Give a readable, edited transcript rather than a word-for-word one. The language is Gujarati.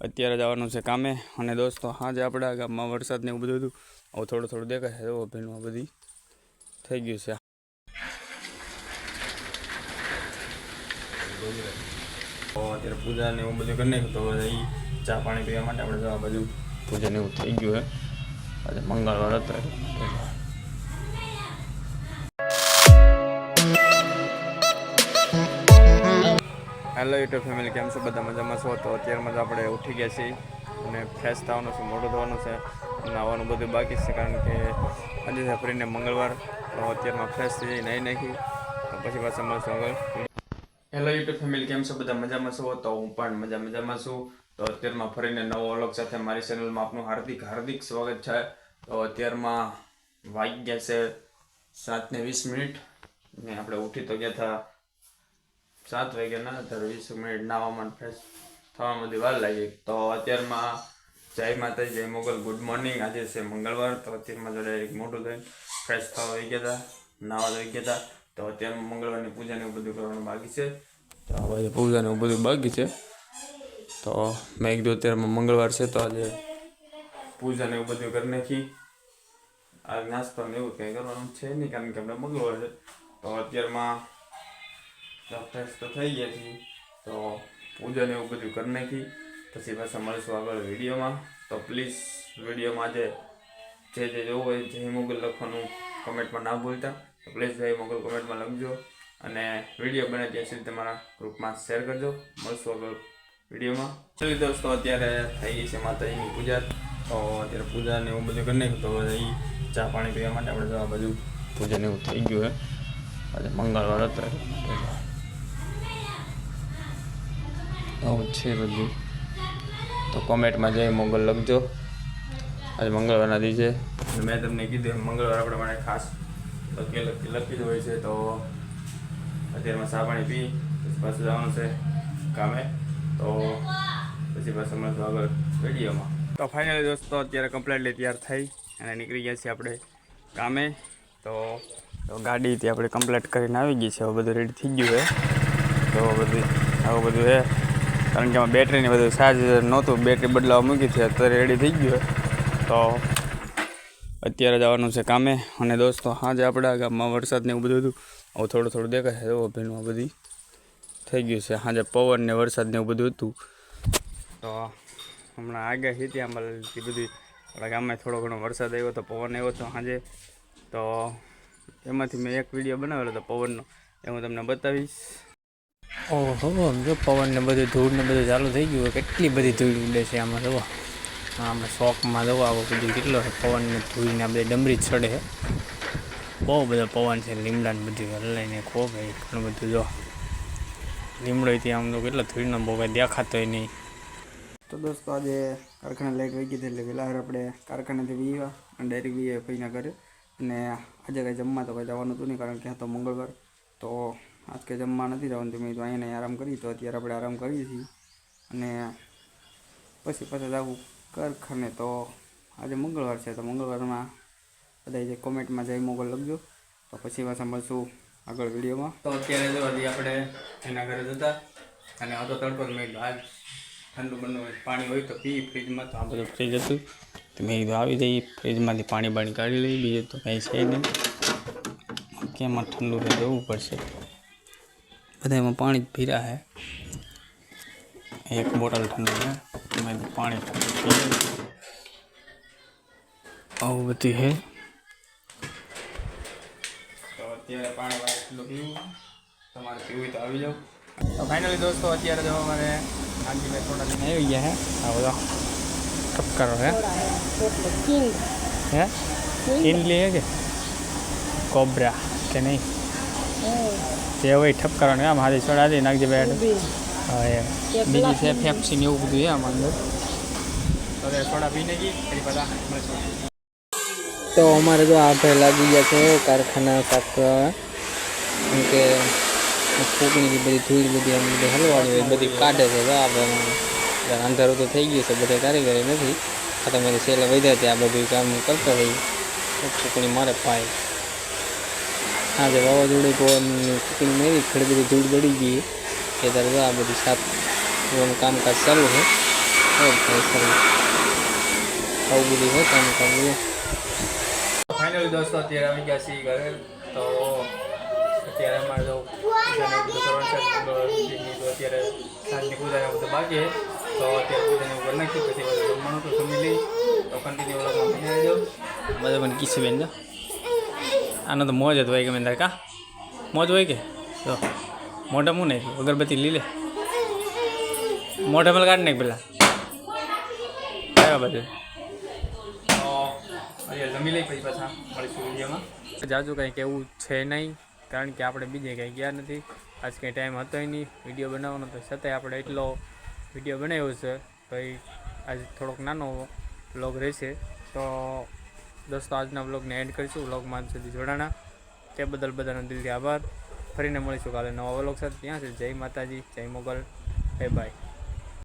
અત્યારે જવાનું છે કામે અને દોસ્તો આજે આપણા ગામમાં વરસાદ ને એવું બધું હતું. હવે થોડું થોડું દેખાય છે. એવો ભીનું બધી થઈ ગયું છે. અત્યારે પૂજા ને એવું બધું કરી નાખ્યું તો એ ચા પાણી પીવા માટે આપણે જવા બાજુ પૂજા ને એવું થઈ ગયું છે. આજે મંગળવાર હતો. હેલો યુટ્યુબ ફેમિલી, કેમ છો બધા? મજામાં છો? તો અત્યારમાં જ આપણે ઉઠી ગયા છીએ અને ફ્રેશ થવાનું છે, મોઢું ધોવાનું છે, નાહવાનું બધું બાકી છે કારણ કે આજે છે ફરીને મંગળવાર. તો અત્યારમાં ફ્રેશ થઈ જઈ નાહી નાખી પછી પાછા મળશું આગળ. હેલો યુટ્યુબ ફેમિલી, કેમ છો બધા? મજામાં છો? તો હું પણ મજામાં છું. તો અત્યારમાં ફરીને નવો વ્લોગ સાથે મારી ચેનલમાં આપનું હાર્દિક સ્વાગત છે. તો અત્યારમાં વાગી ગયા છે 7:20 ને આપણે ઉઠી તો ગયા હતા 7 વાગ્યા ના 20 મિનિટ નાવામાં ફ્રેશ થવામાં બધી વાર લાગી. તો અત્યારમાં જય માતાજી, જય મોગલ, ગુડ મોર્નિંગ. આજે છે મંગળવાર. તો અત્યારમાં જો ડાયરેક્ટ મોટું થઈને ફ્રેશ થવા આવી ગયા હતા, નાવા આવી ગયા હતા. તો અત્યારમાં મંગળવારની પૂજાને એવું બધું કરવાનું બાકી છે. તો આ બાજુ પૂજાને એવું બધું બાકી છે. તો મેં કીધું અત્યારમાં મંગળવાર છે તો આજે પૂજાને એવું બધું કરી નાખી. આ નાસ્તો ને એવું કંઈ કરવાનું છે નહીં કારણ કે આપણે મંગળવાર છે. તો અત્યારમાં ફ્રેશ તો થઈ ગયા છીએ. તો પૂજાને એવું બધું કરી નાખી પછી પાછા મળીશું આગળ વિડીયોમાં. તો પ્લીઝ વિડીયોમાં આજે જે જોવું હોય જય મોગલ લખવાનું કમેન્ટમાં ના ભૂલતા. તો પ્લીઝ જય મોગલ કમેન્ટમાં લખજો અને વિડીયો બને ત્યાં સુધી તમારા ગ્રુપમાં શેર કરજો. મળશું આગળ વિડીયોમાં. ચલો દોસ્તો, અત્યારે થઈ ગઈ છે માતાજીની પૂજા. તો અત્યારે પૂજાને એવું બધું કરી નાખ્યું. તો એ ચા પાણી પીવા માટે આપણે જવા બાજુ પૂજાને એવું થઈ ગયું છે. આજે મંગળવાર હતો આવું છે બધું. તો કોમેન્ટમાં જય મોગલ લખજો. આજે મંગળવારના દિવસે મેં તમને કીધું મંગળવાર આપણે માટે ખાસ લખી જ હોય છે. તો અત્યારમાં ચા પાણી પી પછી પાછું જવાનું છે કામે. તો પછી પાછું મળશું આગળ વિડીયોમાં. તો ફાઇનલી દોસ્તો અત્યારે કમ્પ્લીટલી તૈયાર થઈ અને નીકળી ગયા છીએ આપણે કામે. તો ગાડીથી આપણે કમ્પ્લીટ કરીને આવી ગઈ છે. હવે બધું રેડી થઈ ગયું છે. તો આવું બધું છે કારણ કે આમાં બેટરીને બધું ચાર્જ નહોતું, બેટરી બદલાવા મૂકી છે. અત્યારે રેડી થઈ ગયું. તો અત્યારે જવાનું છે કામે અને દોસ્તો આજે આપણા ગામમાં વરસાદ ને એવું બધું હતું. હવે થોડું થોડું દેખાય છે. એવો ભીનું બધી થઈ ગયું છે. આજે પવન ને વરસાદ ને એવું બધું હતું. તો હમણાં આગાહી હતી આંબાલાલથી બધી આપણા ગામમાં થોડો ઘણો વરસાદ આવ્યો હતો, પવન આવ્યો હતો સાંજે. તો એમાંથી મેં એક વિડીયો બનાવેલો હતો પવનનો, એ હું તમને બતાવીશ. ઓહો, જો પવન ને બધું ધૂળ ને બધું ચાલુ થઈ ગયું. કેટલી બધી ધૂળ ઉડે છે આમાં. જુઓ આમાં શોખમાં જવો આવો બધું કેટલો છે પવન ને ધૂળ ને આ બધી ડમરી જ ચડે છે. બહુ બધો પવન છે. લીમડા ને બધું હલાઈને ખોબ ઘણું બધું. જો લીમડો ત્યાં આમ તો કેટલો ધૂળનો બહુ કંઈ દેખાતોય નહીં. તો દોસ્તો આજે કારખાને લાઈટ વહી ગઈ હતી એટલે વહેલા આપણે કારખાનેથી વીવા અને ડાયરેક્ટ વીએ ફરીના ઘરે. અને આજે કંઈ જમવા તો કંઈ જવાનું હતું નહીં કારણ કે આ તો મંગળવાર. તો આજ કંઈ જમવા નથી જવાનું. મેં તો અહીંયા આરામ કરી. તો અત્યારે આપણે આરામ કરીએ છીએ અને પછી પાછા જવું કારખાને. તો આજે મંગળવાર છે તો મંગળવારમાં બધા જે કોમેન્ટમાં જય મોગલ લખજો. તો પછી પાછા મળશું આગળ વિડીયોમાં. તો અત્યારે જો હજી આપણે એના ઘરે જતા અને આ તો તડકો મેં આજ ઠંડુ બંડુ પાણી હોય તો પી ફ્રીજમાં. તો આ બધું ફ્રીજ હતું તો મેં કીધું આવી જઈએ ફ્રીજમાંથી પાણી કાઢી લઈએ. બીજું તો કંઈ છે નહીં. કેમાં ઠંડુ રહે જવું પડશે. બધા એમાં પાણી જ પીરા છે. એક બોટલ ઠંડુ છે એમાં પાણી આવું બધું છે. તો અત્યારે પાણી વાળું પીવું. તમારે પીવું હોય તો આવી જાઓ. તો ફાઇનલી દોસ્તો અત્યારે જો અમારે નાનજીભાઈ થોડા લઈને આવી ગયા હે. આ બધો ઠપકારો હે કિંગલી હે કે કોબ્રા કે નહીં જે હોય ઠપકારો આમ હાથી સોડા દે નાગજીભાઈ. હા એમ બીજી છે ફેફસી ને એવું બધું છે આમ અંદર. તો સોડા પીને ગઈ ફરી બધા મળશું. તો અમારે જો આ ભાઈ લાગી ગયા છે કારખાના સાફ કરવા. કેમ કે ફૂકણી બધી ધૂળ બધી આમ બધી હલવાની હોય બધી કાઢે છે. તો આપણે અંધારું તો થઈ ગયું છે, બધા કારીગરી નથી. આ તો મારી સેલે વધ્યા ત્યાં બધું કામ કરતો હોય. ફૂકણી મારે પાય આજે વાવાઝોડું પવનની ફૂકણી મારી ઘણી બધી ધૂળ ગળી ગઈ. એ ત્યારે આ બધી સાફ કામકાજ ચાલુ છે. આવું બધું હોતા ને કામ ફાઇનલી દોસ્તો અત્યારે આવી ગયા છીએ ઘરે. તો અત્યારે અમારે જો પૂજાને બધું કરવાનું છે. તો અત્યારે સાંજની પૂજાને બધું બાકી છે. તો અત્યારે પૂજાને એવું કરી નાખી પછી બધું જમવાનું તો જમી લઈ. તો કન્ટિન્યુ વ્લોગમાં બની રહેજો. બધા મને કિસ્સી બેન આનો તો મોજ જ હોય ગમે તાર કા મોજ હોય કે તો મોઢા મું નહીં અગરબત્તી લઈ લે મોઢા મેં કાઢ નાખ પેલા આવ્યા બધું અત્યારે જમી લઈ પછી પાછા મળીશું વિડીયોમાં. જાજુ કંઈ કેવું છે નહીં કારણ કે આપણે બીજે કંઈ ગયા નથી. આજ કંઈ ટાઈમ હતો નહીં વિડીયો બનાવવાનો તો છતાંય આપણે એટલો વિડીયો બનાવ્યો છે તો એ આજે થોડોક નાનો વ્લોગ રહેશે. તો દોસ્તો આજના વ્લોગને એન્ડ કરીશું. વ્લોગમાં સુધી જોડાણા તે બદલ બધાનો દિલથી આભાર. ફરીને મળીશું કાલે નવા વ્લોગ સાથે. ત્યાં છે જય માતાજી, જય મોગલ, બાય બાય.